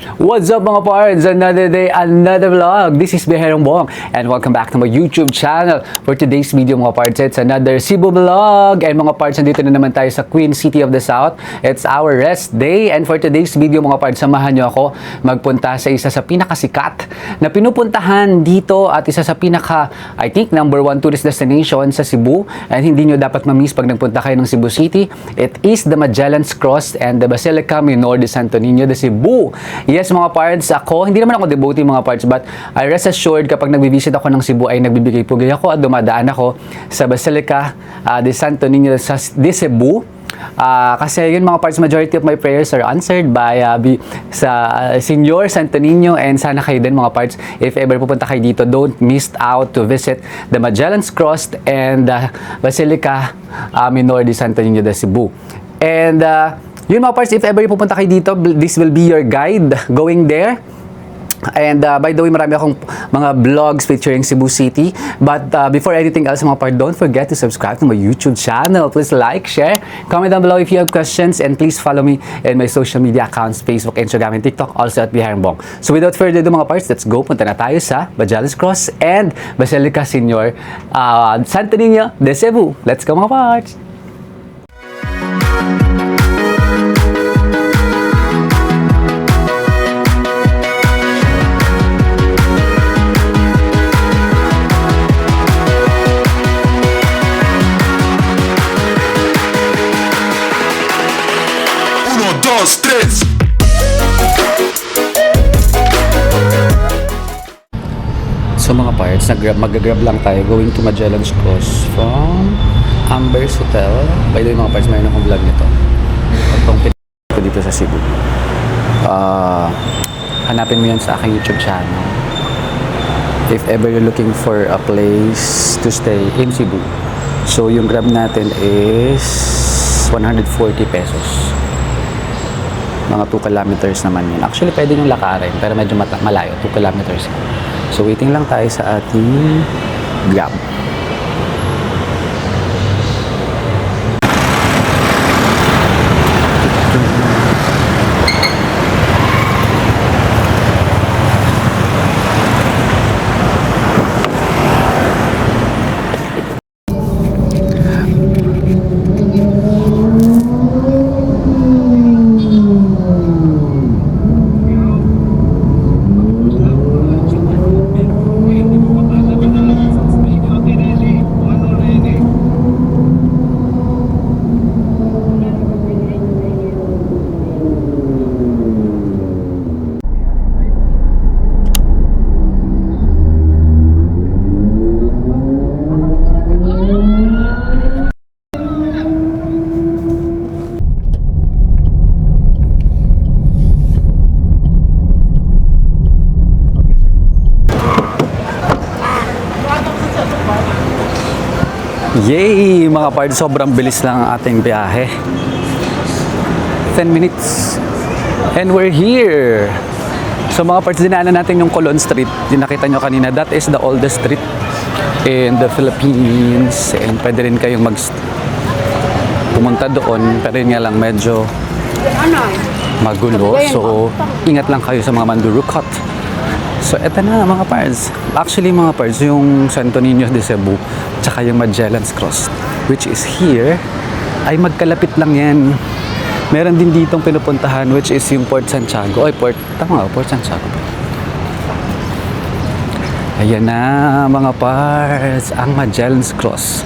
What's up mga pards? Another day, another vlog. This is Beherong Bong and welcome back to my YouTube channel. For today's video mga pards, it's another Cebu vlog. And mga pards, nandito na naman tayo sa Queen City of the South. It's our rest day. And for today's video mga pards, samahan nyo ako magpunta sa isa sa pinakasikat na pinupuntahan dito at isa sa pinaka, I think, #1 tourist destination sa Cebu. And hindi nyo dapat ma-miss pag nagpunta kayo ng Cebu City. It is the Magellan's Cross and the Basilica Minor de Santo Niño de Cebu. Yes mga pards, hindi naman ako devotee mga pards, but I rest assured kapag nagbibisit ako ng Cebu ay nagbibigay pugay ako at dumadaan ako sa Basilica de Santo Niño de Cebu. Kasi yun mga pards, majority of my prayers are answered by sa Señor Santo Niño, and sana kayo din mga pards, if ever pupunta kayo dito, don't miss out to visit the Magellan's Cross and the Basilica Minor de Santo Niño de Cebu. And yun mga pards, if ever pupunta kayo dito, this will be your guide going there. And by the way, marami akong mga vlogs featuring Cebu City. But before anything else mga pards, don't forget to subscribe to my YouTube channel. Please like, share, comment down below if you have questions, and please follow me in my social media accounts, Facebook, Instagram, and TikTok, also at Beherong Bong. So without further ado mga pards, let's go. Punta na tayo sa Magellan's Cross and Basilica Señor Santo Niño de Cebu. Let's go mga pards! So mga parts, mag-grab lang tayo going to Magellan's Cross from Amber's Hotel. By the way mga parts, mayroon akong vlog nito. Itong pinag ko dito sa Cebu. Hanapin mo yan sa aking YouTube channel. If ever you're looking for a place to stay in Cebu. So yung grab natin is 140 pesos. Mga 2 kilometers naman yun. Actually, pwede nyung lakarin, pero medyo malayo. 2 kilometers. So, waiting lang tayo sa ating Grab. Yay! Mga pards, sobrang bilis lang ang ating biyahe. 10 minutes. And we're here! So mga pards, dinaanan natin yung Colon Street. Nakita nyo kanina, that is the oldest street in the Philippines. And pwede rin kayong pumunta doon. Pero yun nga lang, medyo magulo. So, ingat lang kayo sa mga mandurukot. So, eto na mga pards. Actually mga pards, yung Santo Niño de Cebu tsaka yung Magellan's Cross, which is here, ay magkalapit lang yan. Meron din ditong pinupuntahan, which is yung Port Santiago. Port Santiago. Ayan na mga pards, ang Magellan's Cross.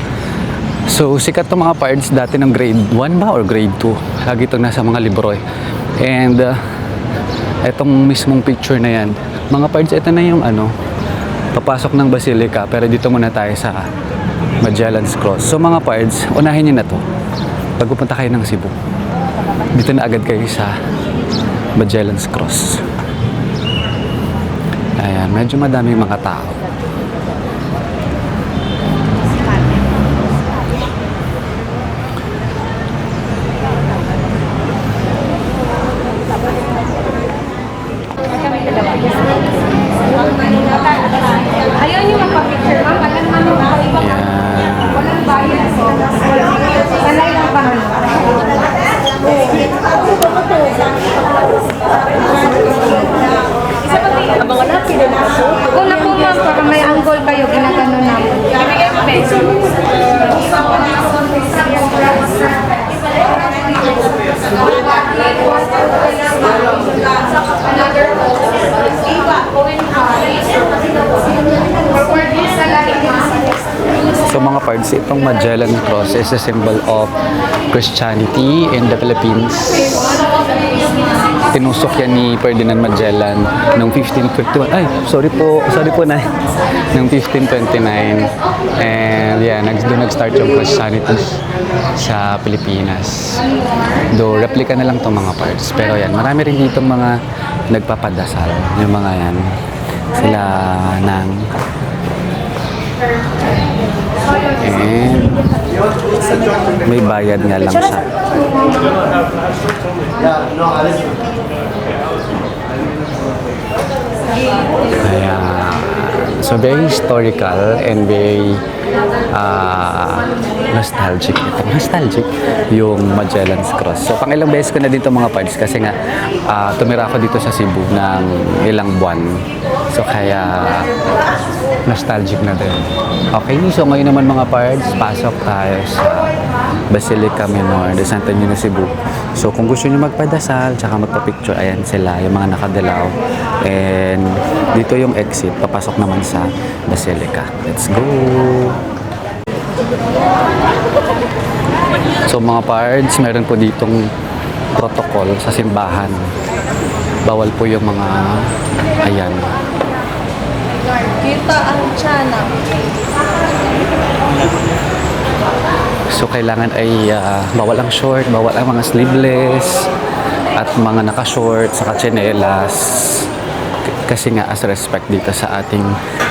So, sikat to mga pards dati ng grade 1 ba or grade 2. Lagi itong nasa mga libro eh. And, etong mismong picture na yan, mga pards, ito na yung papasok ng Basilica, pero dito muna tayo sa Magellan's Cross. So mga pards, unahin nyo na to pag pupunta kayo ng Cebu. Dito na agad kayo sa Magellan's Cross. Ayan, medyo madaming mga tao. Ayaw niyo magpa-picture, ma'am. Walang bayad. Sanay lang ba? kayo, ginagano namin. Ibigay mo, peso. So mga pards, itong Magellan Cross is a symbol of Christianity in the Philippines. Tinusok yan ni Ferdinand Magellan noong 1551. Ay, sorry po na. Noong 1529. And yeah, doon nag-start yung Christianity sa Pilipinas. Though replica na lang itong mga parts. Pero yan, marami rin dito mga nagpapadasal. Yung mga yan. Sila ng and may bayad nga lang siya. Kaya, so very historical and very nostalgic. Nostalgic yung Magellan's Cross. So, pangilang beses ko na dito mga parts kasi nga tumira ako dito sa Cebu ng ilang buwan. So, kaya nostalgic na din. Okay, so ngayon naman mga parts, pasok tayo sa Basilica Minor de Santa Niña, Cebu. So, kung gusto niyo magpadasal, tsaka magpa-picture, ayan sila, yung mga nakadilaw. And dito yung exit, papasok naman sa Basilica. Let's go! So mga pards, meron po ditong protocol sa simbahan. Bawal po yung mga, ayan. Kita ang tiyan. So kailangan ay bawal ang short, bawal ang mga sleeveless, at mga naka-short, saka tsinelas. Kasi nga as respect dito sa ating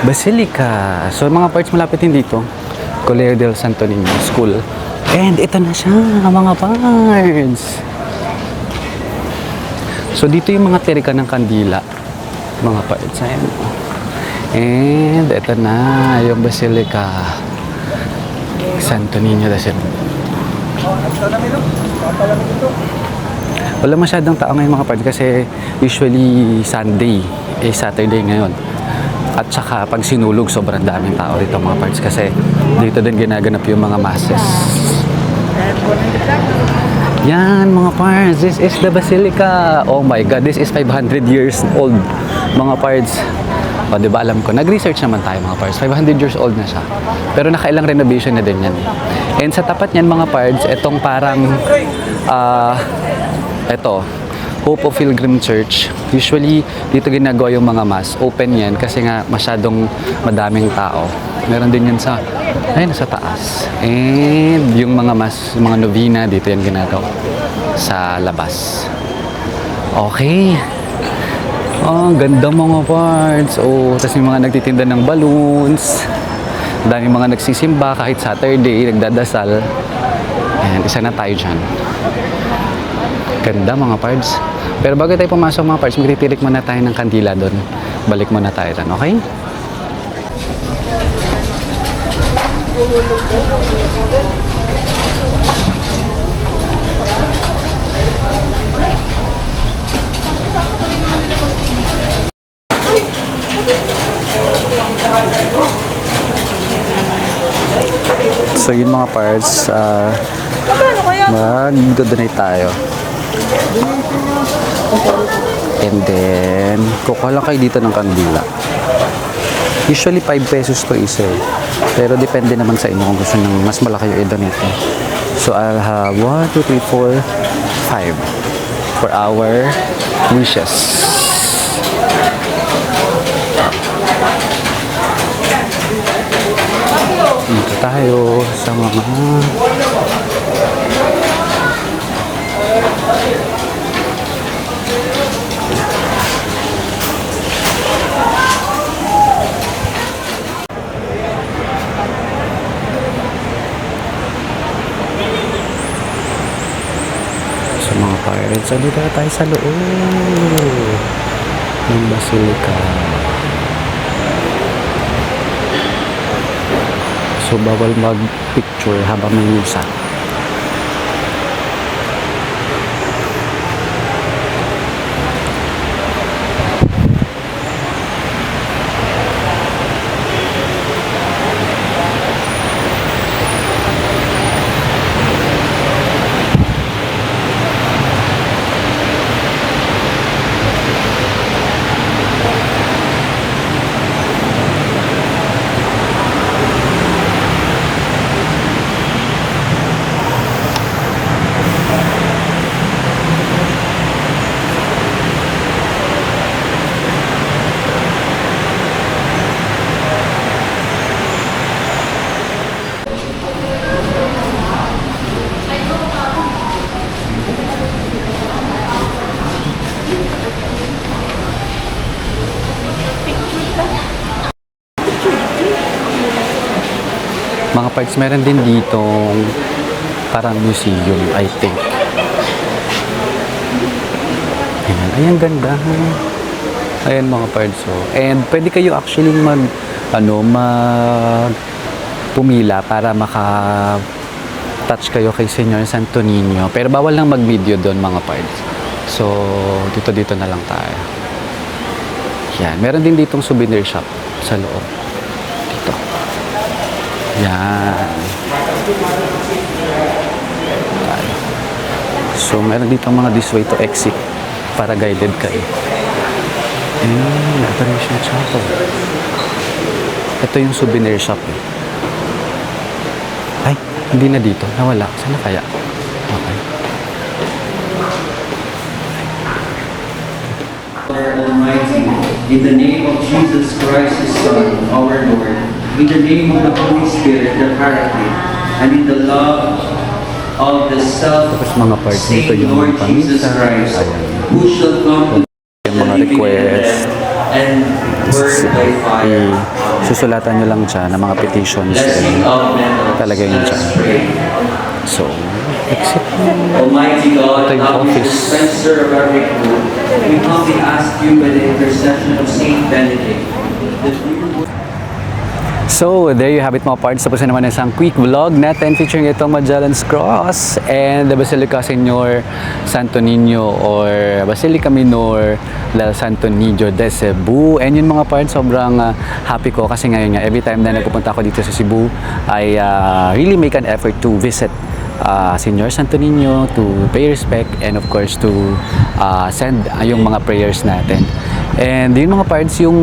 Basilica. So mga parts, malapit din dito, Colegio del Santo Niño School. And ito na siya, mga parts. So dito yung mga tirika ng kandila, mga parts. Ayan. And ito na yung Basilica Santo Niño de Cebu. Wala masyadong tao ngayon mga parts kasi usually Sunday, Saturday ngayon. At saka pag sinulog, sobrang daming tao dito mga parts kasi dito din ginaganap yung mga masses. Yan mga parts, this is the Basilica. Oh my God, this is 500 years old mga parts. O diba alam ko, nag-research naman tayo mga parts, 500 years old na siya. Pero nakailang renovation na din yan. And sa tapat niyan mga parts, itong parang ito, Hope of Pilgrim Church. Usually, dito ginagawa yung mga mass. Open yan kasi nga masyadong madaming tao. Meron din yan sa, ayun, sa taas. And yung mga mass, mga novena, dito yan ginagawa sa labas. Okay. Oh, ganda mga parts. Oh, tapos yung mga nagtitinda ng balloons. Dami mga nagsisimba kahit Saturday, nagdadasal. Ayan, isa na tayo dyan. Ganda mga parts. Pero bago tayo pumasok mga parts, magtitirik muna tayo ng kandila doon. Balik muna tayo doon, okay? So yun mga parts, mag-donate tayo. And then, kukuha lang kayo dito ng kandila. Usually 5 pesos to isa eh. Pero depende naman sa inyo kung gusto nyo mas malaki yung i-donate. So I'll have 1, 2, 3, 4, 5 for our wishes. Dito tayo sa mga mga pirates. So, dito tayo sa loob ng Basilica. So, bawal mag-picture habang may misa. parts, meron din ditong parang museum, I think. Ayan, ayan ganda. Ayan mga parts. So, and pwede kayo actually pumila para touch kayo kay Senyor Santo Niño. Pero bawal lang mag-video doon mga parts. So, dito na lang tayo. Yan. Meron din ditong souvenir shop sa loob. Dito. Yan. Tayo. So, meron ditong mga this way to exit para guided kayo. Adoration Chapel. Ito yung souvenir shop eh. Ay, hindi na dito. Nawala. Saan na kaya? Okay. Almighty, in the name of Jesus Christ, His Son, our Lord, in the name of the Holy Spirit, the Paraclete, and in the love of the Tapos mga parts nito self-same yung Lord Jesus pamisa. Christ, Ayan. who shall come to Yung mga request. and word by fire. Susulatan nyo lang dyan ng mga petitions. Blessing of men. Talagay nyo dyan. So, exit. Almighty God, Ito yung thou office. dispenser of every good, we humbly ask you by the intercession of Saint Benedict, that you So, there you have it mga parts. Tapos na naman isang quick vlog natin featuring itong Magellan's Cross and the Basilica Senor Santo Niño or Basilica Minor del Santo Niño de Cebu. And yun mga parts, sobrang happy ko kasi ngayon nga, every time na nagpupunta ako dito sa Cebu, I really make an effort to visit Senor Santo Niño, to pay respect and of course to send yung mga prayers natin. And yun mga parts, yung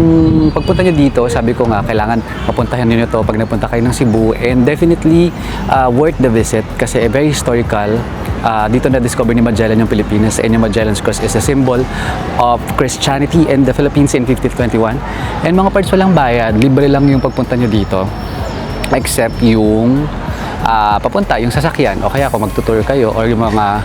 pagpunta nyo dito, sabi ko nga, kailangan mapuntahan nyo to pag nagpunta kayo ng Cebu and definitely worth the visit kasi very historical. Dito na-discover ni Magellan yung Pilipinas and yung Magellan's Cross is a symbol of Christianity in the Philippines in 1521. And mga parts, walang bayad, libre lang yung pagpunta nyo dito except yung papunta, yung sasakyan o kaya kung magtutour kayo or yung mga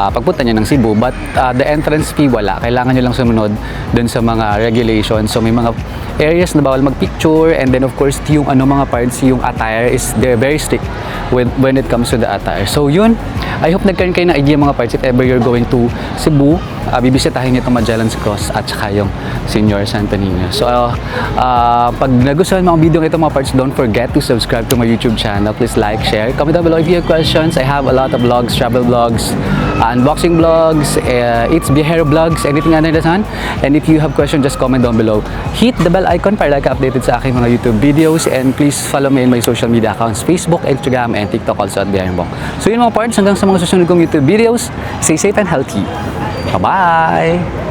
pagpunta nyo ng Cebu, but the entrance fee wala, kailangan nyo lang sumunod dun sa mga regulations. So may mga areas na bawal magpicture and then of course yung mga parts, yung attire is they're very strict when it comes to the attire. So yun, I hope nagkaroon kayo ng idea mga parts if ever you're going to Cebu, bibisitahin nyo itong Magellan's Cross at saka yung Senor Santo Niño. So pag nagustuhan mo ang video ng ito mga parts, don't forget to subscribe to my YouTube channel. Please like, share, comment down below if you have questions. I have a lot of vlogs, travel vlogs, unboxing vlogs, it's Viajero vlogs, anything under the sun. And if you have questions, just comment down below. Hit the bell icon para like updated sa aking mga YouTube videos and please follow me in my social media accounts, Facebook, Instagram, and TikTok also at Viajero Bong. So yun mga parts, hanggang sa mga susunod kong YouTube videos, stay safe and healthy. Bye-bye!